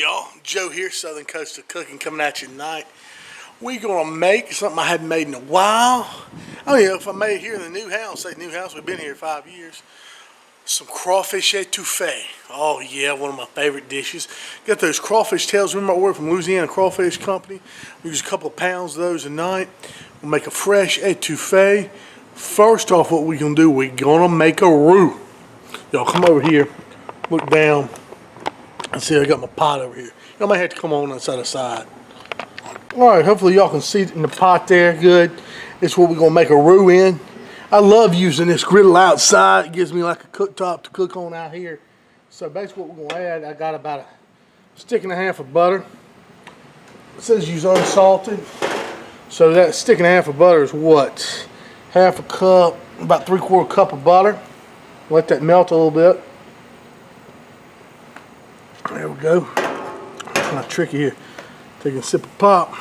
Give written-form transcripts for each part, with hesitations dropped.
y'all, Joe here, Southern Coast of Cooking, coming at you tonight. We're going to make something I haven't made in a while. Oh yeah, if I made it here in the new house, we've been here 5 years. Some crawfish étouffée. Oh yeah, one of my favorite dishes. Got those crawfish tails. Remember I ordered from Louisiana Crawfish Company? We use a couple of pounds of those a night. We'll make a fresh étouffée. First off, what we're going to do, we're going to make a roux. Y'all come over here, look down. I see I got my pot over here. Y'all might have to come on the other side. Alright, hopefully y'all can see it in the pot there good. It's what we're going to make a roux in. I love using this griddle outside. It gives me like a cooktop to cook on out here. So basically what we're going to add, I got about a stick and a half of butter. It says use unsalted. So that stick and a half of butter is what? Half a cup, about 3/4 cup of butter. Let that melt a little bit. There we go. Kind of tricky here. Taking a sip of pop.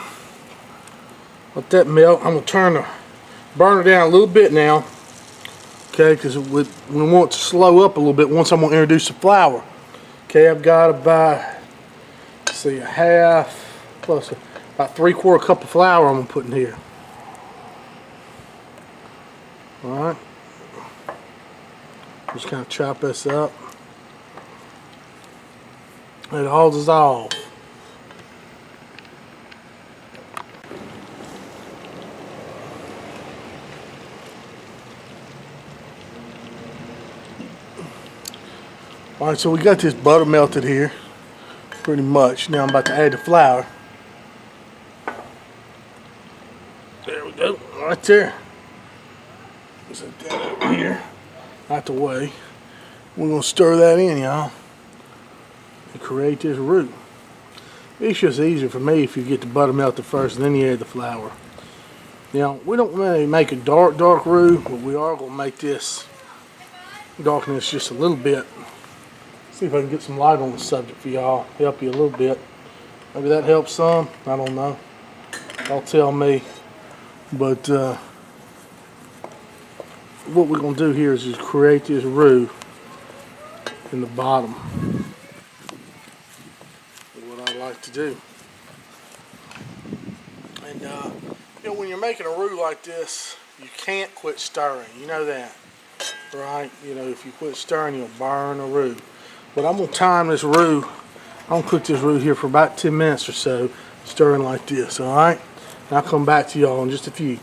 Let that melt. I'm going to turn the burner down a little bit now. Okay, because we want it to slow up a little bit once I'm going to introduce the flour. Okay, I've got about, let's see, a half plus about 3/4 cup of flour I'm going to put in here. Alright. Just kind of chop this up. Let it all dissolve. Alright, so we got this butter melted here, pretty much. Now I'm about to add the flour. There we go, right there. Set that over here, out the way. We're going to stir that in, y'all, and create this roux. It's just easier for me if you get the butter melted first and then you add the flour. Now, we don't really make a dark roux, but we are going to make this, darken this just a little bit. See if I can get some light on the subject for y'all, help you a little bit. Maybe that helps some, I don't know. Y'all tell me. But what we're going to do here is just create this roux in the bottom. That's what I like to do. And you know, when you're making a roux like this, you can't quit stirring. You know that, right? You know, if you quit stirring, you'll burn the roux. But I'm going to time this roux. I'm going to cook this roux here for about 10 minutes or so, stirring like this, alright? And I'll come back to y'all in just a few.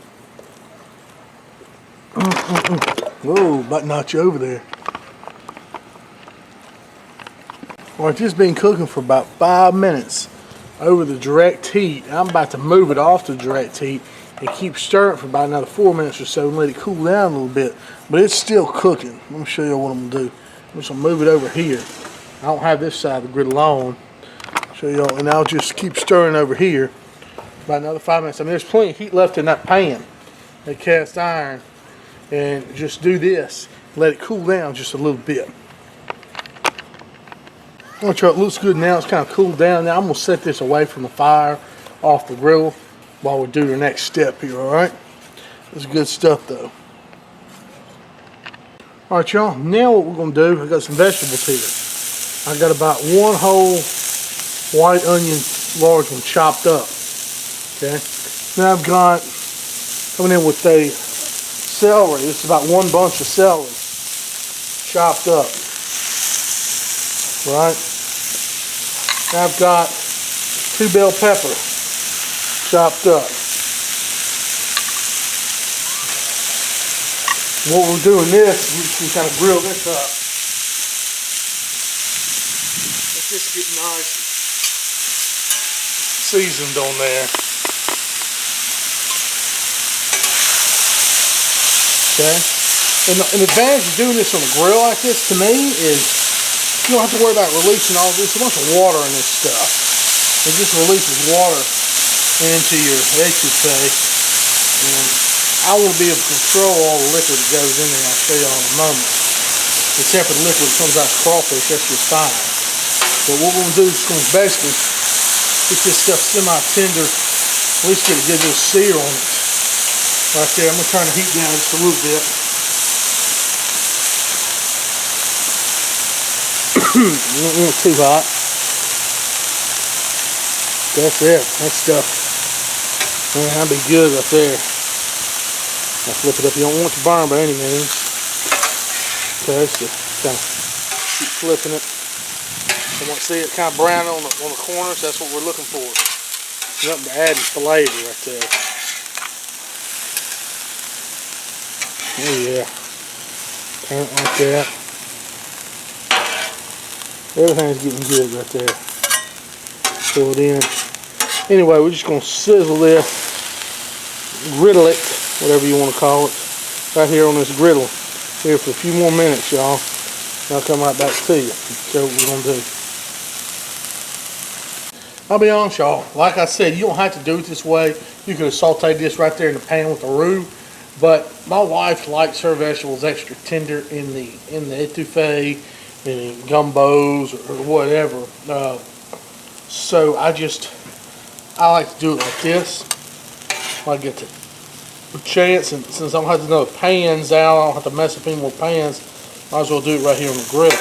Whoa, about to knock you over there. Alright, this has been cooking for about 5 minutes over the direct heat. I'm about to move it off the direct heat and keep stirring for about another 4 minutes or so and let it cool down a little bit. But it's still cooking. Let me show you what I'm going to do. I'm just going to move it over here. I don't have this side of the griddle on. Show y'all, and I'll just keep stirring over here about another 5 minutes. I mean, there's plenty of heat left in that pan, that cast iron, and just do this. Let it cool down just a little bit. I'm going to try it. Looks good now. It's kind of cooled down. Now I'm going to set this away from the fire, off the grill, while we do the next step here. All right. This is good stuff, though. Alright y'all, now what we're going to do, I got some vegetables here. I got about 1 whole white onion, large one, chopped up. Okay. Now I've got, coming in with a celery. This is about 1 bunch of celery, chopped up. Right. Now I've got 2 bell peppers, chopped up. What we're doing this, we can kind of grill this up. Let this get nice seasoned on there. Okay? And the advantage of doing this on a grill like this to me is you don't have to worry about releasing all this. There's a bunch of water in this stuff. It just releases water into your étouffée. And I want to be able to control all the liquid that goes in there. I'll show you all in a moment. Except for the liquid that comes out of crawfish, that's just fine. But what we're going to do is going to basically get this stuff semi-tender, at least get a good little sear on it. Right there, I'm going to turn the heat down just a little bit. Not too hot. That's it. That stuff, man, that'd be good right there. I'll flip it up. You don't want it to burn by any means. Okay, so kind of keep flipping it. I want to see it kind of brown on the corners. That's what we're looking for. Nothing to add flavor right there. Oh yeah. Turn it like that. Everything's getting good right there. Pull it in. Anyway, we're just going to sizzle this, griddle it, whatever you want to call it, right here on this griddle here for a few more minutes, y'all. And I'll come right back to you and show what we're going to do. I'll be honest, y'all, like I said, you don't have to do it this way. You could have sauteed this right there in the pan with the roux, but my wife likes her vegetables extra tender in the étouffée, in gumbos or whatever. So I like to do it like this. When I get the chance, and since I don't have to know pans out, I don't have to mess up any more pans, might as well do it right here on the grill.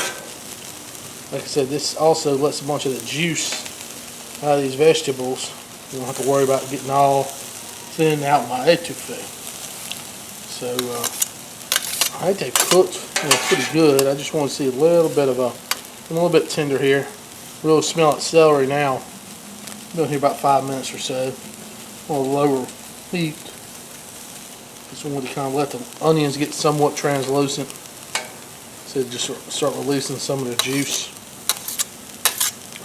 Like I said, this also lets a bunch of the juice out of these vegetables. You don't have to worry about getting all thin out my étouffée. So I think they've cooked pretty good. I just want to see a little bit tender here. Really smell like celery now. Been here about 5 minutes or so. On a lower heat. Just want to kind of let the onions get somewhat translucent. So just start releasing some of the juice.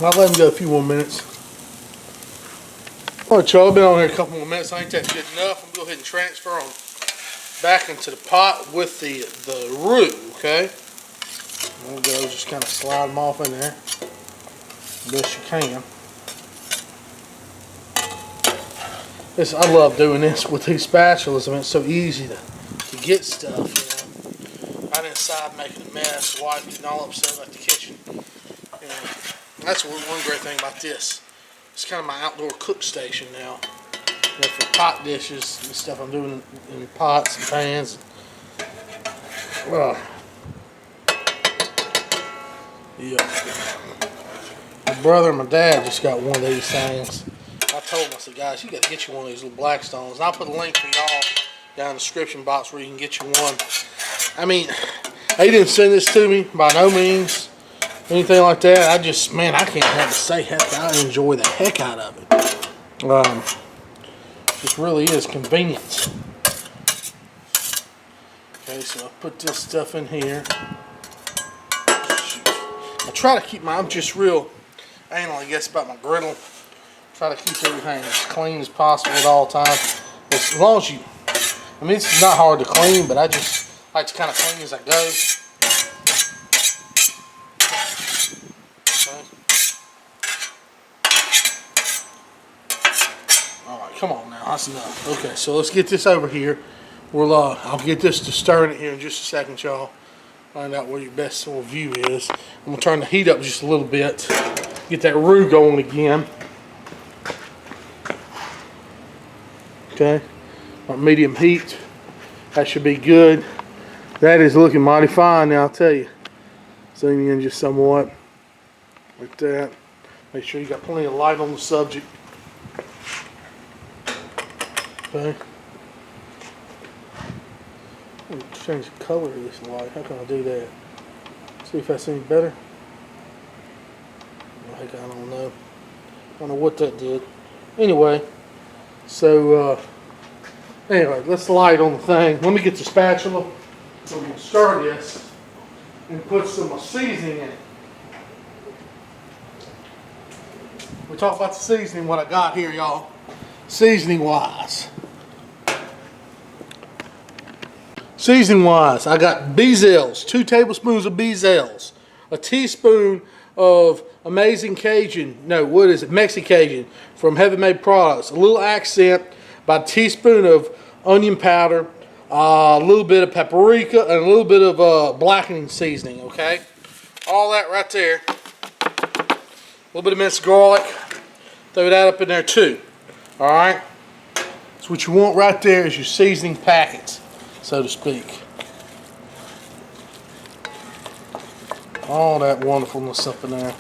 I'll let them go a few more minutes. Alright, y'all, I've been on here a couple more minutes. I think that's good enough. I'm going to go ahead and transfer them back into the pot with the roux, okay? There we go, just kind of slide them off in there. Best you can. I love doing this with these spatulas. I mean, it's so easy to get stuff, you know. Right inside making a mess, wife getting all upset about the kitchen. You know, that's one great thing about this. It's kind of my outdoor cook station now. You know, for pot dishes and stuff I'm doing in pots and pans. Yeah. My brother and my dad just got one of these things. I told them, I said, guys, you got to get you one of these little Blackstones. And I'll put a link for y'all down in the description box where you can get you one. I mean, they didn't send this to me by no means, anything like that. I just, man, I can't have to say, heck, I enjoy the heck out of it. This really is convenience. Okay, so I'll put this stuff in here. I try to keep I'm just real anal, I guess, about my griddle. Try to keep everything as clean as possible at all times. As long as I mean, it's not hard to clean, but I just like to kind of clean as I go. Okay. Alright, come on now, that's enough. Okay, so let's get this over here. I'll get this to stirring it here in just a second, y'all. Find out where your best little view is. I'm going to turn the heat up just a little bit. Get that roux going again. Okay. On medium heat. That should be good. That is looking mighty fine now, I'll tell you. Zoom in just somewhat. Like that. Make sure you got plenty of light on the subject. Okay. Change the color of this light. How can I do that? See if that's any better. Heck, I don't know. I don't know what that did. Anyway, so anyway, let's light on the thing. Let me get the spatula. So we're gonna stir this and put some seasoning in it. We talk about the seasoning. What I got here, y'all. Seasoning wise. Seasoning wise, I got Beezels, 2 tablespoons of Beezels, a teaspoon of Amazing Cajun, no, what is it, Mexicajun from Heaven Made Products, a little accent, about a teaspoon of onion powder, a little bit of paprika, and a little bit of blackening seasoning, okay? All that right there. A little bit of minced garlic, throw that up in there too, all right? So what you want right there is your seasoning packets, so to speak. All that wonderfulness up in there.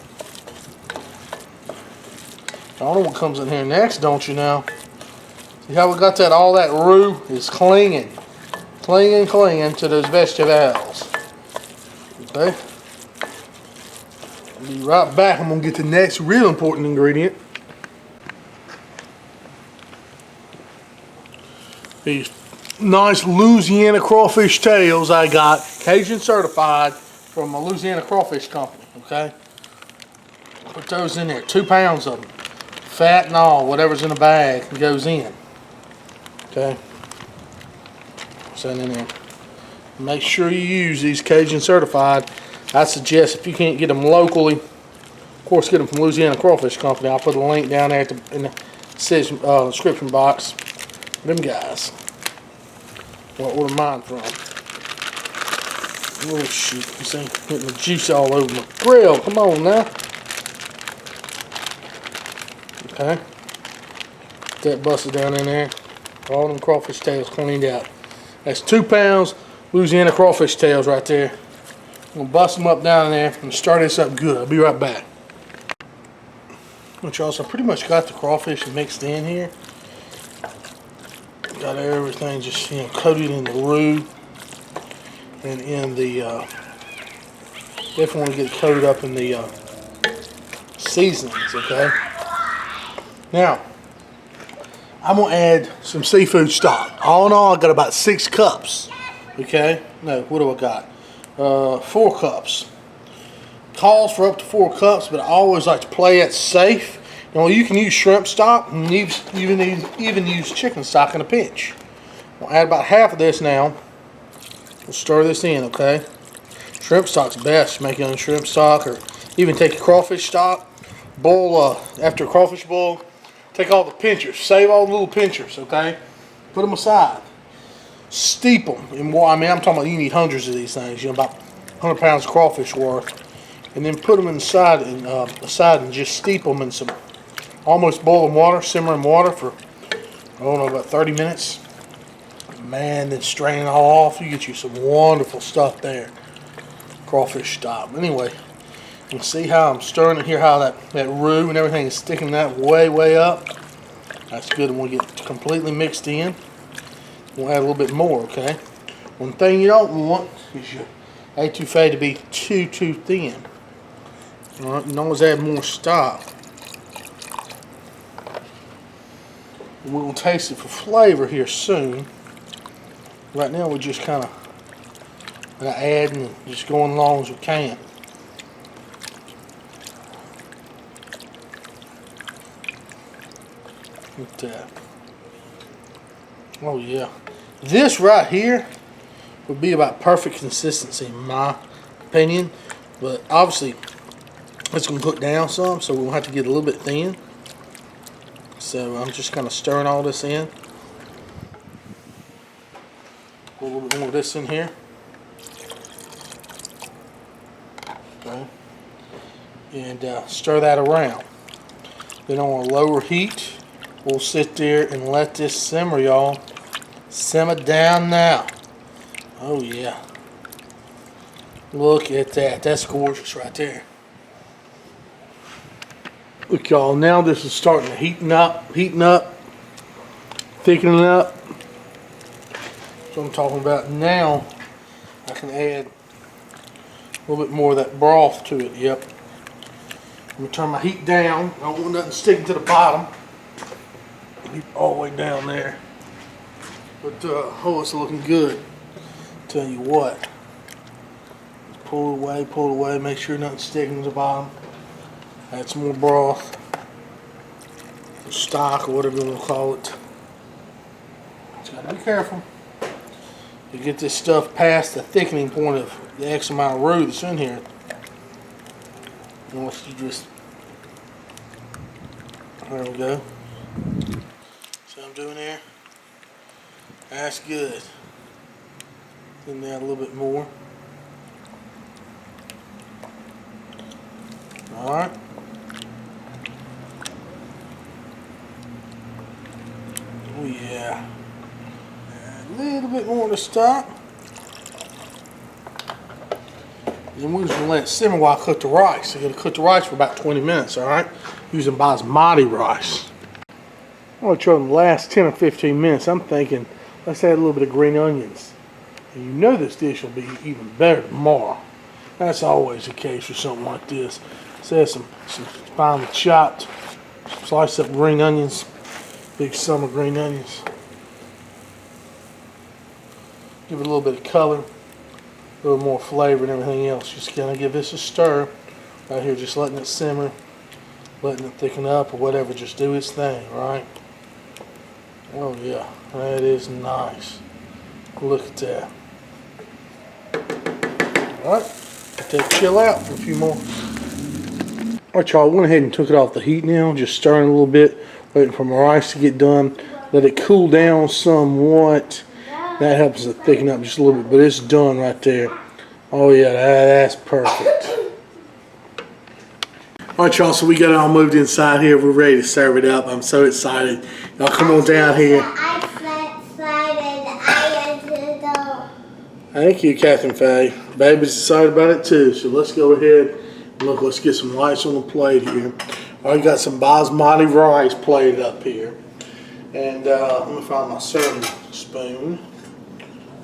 I don't know what comes in here next, don't you now? See how we got that, all that roux is clinging to those vegetables. Okay. I'll be right back. I'm going to get the next real important ingredient. These nice Louisiana crawfish tails I got, Cajun certified, from a Louisiana crawfish company, okay? Put those in there, 2 pounds of them. Fat and all, whatever's in the bag goes in. Okay? Send in there. Make sure you use these Cajun certified. I suggest if you can't get them locally, of course get them from Louisiana Crawfish Company. I'll put a link down there in the description box. Them guys. What order mine from? Oh shoot, you see, getting the juice all over my grill. Come on now. Okay. Get that busted down in there. All them crawfish tails cleaned out. That's 2 pounds Louisiana crawfish tails right there. I'm gonna bust them up down in there and stir this up good. I'll be right back. Which also pretty much got the crawfish mixed in here. Got everything just, you know, coated in the roux and in the definitely want to get it coated up in the seasonings. Okay. Now I'm gonna add some seafood stock. All in all, I got about 6 cups. Okay. No, what do I got? 4 cups. Calls for up to 4 cups, but I always like to play it safe. You know, you can use shrimp stock and even use chicken stock in a pinch. We'll add about half of this now. We'll stir this in, okay? Shrimp stock's best. Make your own shrimp stock, or even take your crawfish stock. Boil after a crawfish boil. Take all the pinchers. Save all the little pinchers, okay? Put them aside. Steep them in water. I mean, I'm talking about you need hundreds of these things. You know, about 100 pounds of crawfish worth. And then put them aside and just steep them in some almost boiling water, simmering water for, I don't know, about 30 minutes. Man, then strain it all off. You get you some wonderful stuff there. Crawfish stock. Anyway, you can see how I'm stirring it here, how that roux and everything is sticking that way up. That's good. And we'll get completely mixed in. We'll add a little bit more, okay? One thing you don't want is your étouffée to be too thin. Alright, you can always add more stock. We'll taste it for flavor here soon. Right now we're just kind of adding and just going along as we can. Look at that. Oh yeah. This right here would be about perfect consistency in my opinion. But obviously it's going to cook down some, so we'll have to get a little bit thin. So I'm just kind of stirring all this in. Put a little bit more of this in here. Okay. And stir that around. Then on a lower heat, we'll sit there and let this simmer, y'all. Simmer down now. Oh yeah. Look at that. That's gorgeous right there. Look, y'all, now this is starting to heating up, thickening up. That's what I'm talking about. Now I can add a little bit more of that broth to it. Yep. I'm going to turn my heat down. I don't want nothing sticking to the bottom. Heat all the way down there. But, oh, it's looking good. Tell you what. Pull it away, make sure nothing's sticking to the bottom. Add some more broth, or stock, or whatever you want to call it. Just gotta be careful. You get this stuff past the thickening point of the X amount of roux that's in here. Unless you just, there we go. See what I'm doing there? That's good. Then add a little bit more. Alright. Oh yeah. A little bit more to stock. Then we're just going to let it simmer while I cook the rice. I'm going to cook the rice for about 20 minutes, alright? using basmati rice. I'm going to try in the last 10 or 15 minutes. I'm thinking, let's add a little bit of green onions. And you know this dish will be even better tomorrow. That's always the case with something like this. Let's add some finely chopped, sliced up green onions, big summer green onions. Give it a little bit of color, a little more flavor and everything else. Just gonna give this a stir right here, just letting it simmer, letting it thicken up or whatever. Just do its thing, right? Oh yeah, that is nice. Look at that. All right, let that chill out for a few more. All right, y'all, I went ahead and took it off the heat now, just stirring a little bit, waiting for my rice to get done. Let it cool down somewhat. That helps it thicken up just a little bit, but it's done right there. Oh yeah, that's perfect. All right, y'all, so we got it all moved inside here. We're ready to serve it up. I'm so excited. Y'all come on down here. Thank you, Catherine Faye. Baby's excited about it too, so let's go ahead and look, let's get some rice on the plate here. I got some basmati rice plated up here. And let me find my serving spoon.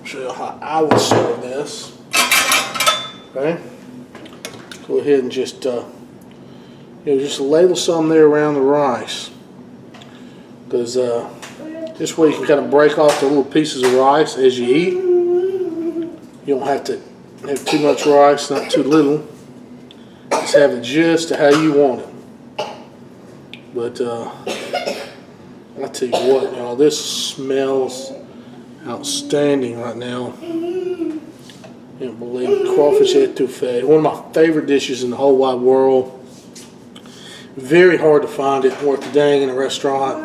Show you how I would serve this. Okay. Go ahead and just just ladle some there around the rice, because this way you can kind of break off the little pieces of rice as you eat. You don't have to have too much rice, not too little. Just have it just how you want it. But I tell you what, y'all, this smells outstanding right now. Can't believe it. Crawfish Étouffée, one of my favorite dishes in the whole wide world. Very hard to find it worth the dang in a restaurant.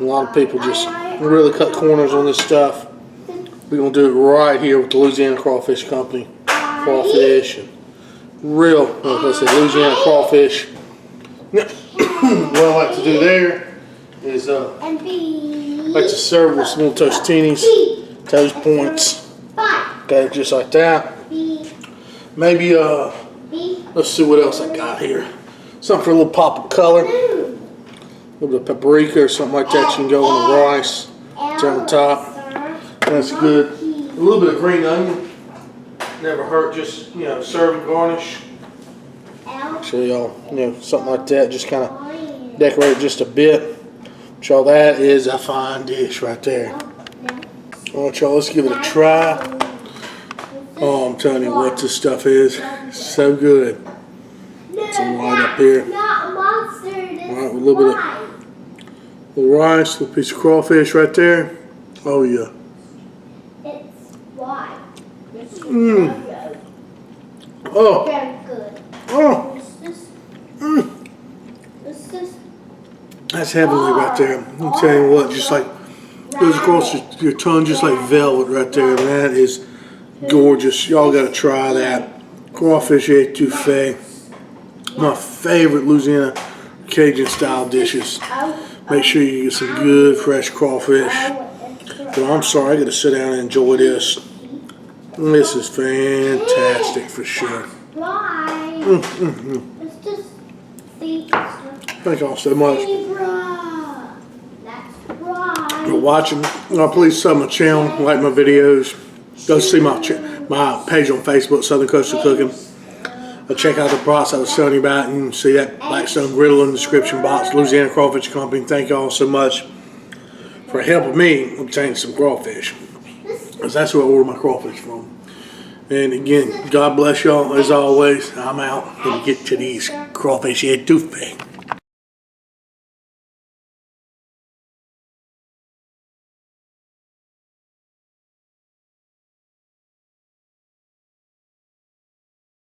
A lot of people just really cut corners on this stuff. We're going to do it right here with the Louisiana Crawfish Company. Crawfish. And real, like I said, Louisiana crawfish. What I like to do there is I like to serve with some little tostinis, toast points. Okay, just like that. Maybe, let's see what else I got here. Something for a little pop of color. A little bit of paprika or something like that. You can go on the rice. It's on the top. That's good. A little bit of green onion. Never hurt, just, serve and garnish. Show y'all, something like that. Just kind of decorate it just a bit. Y'all, that is a fine dish right there. All right, y'all, let's give it a try. Oh, I'm telling you what this stuff is. So good. Some light up here. All right, with a little bit of rice, a little piece of crawfish right there. Oh yeah. Oh. Oh. That's heavenly right there. I'm telling you what, just like goes across your tongue, just like velvet right there. That is gorgeous. Y'all got to try that. Crawfish Étouffée. My favorite Louisiana Cajun style dishes. Make sure you get some good fresh crawfish. But I'm sorry, I got to sit down and enjoy this. This is fantastic for sure. Thank y'all so much for watching. Please sub my channel, like my videos. Go see my page on Facebook, Southern Coastal Cooking. Check out the products I was telling you about. You can see that Blackstone griddle in the description box. Louisiana Crawfish Company. Thank y'all so much for helping me obtain some crawfish, because that's where I order my crawfish from. And again, God bless y'all. As always, I'm out. Let me get to these Crawfish Étouffée.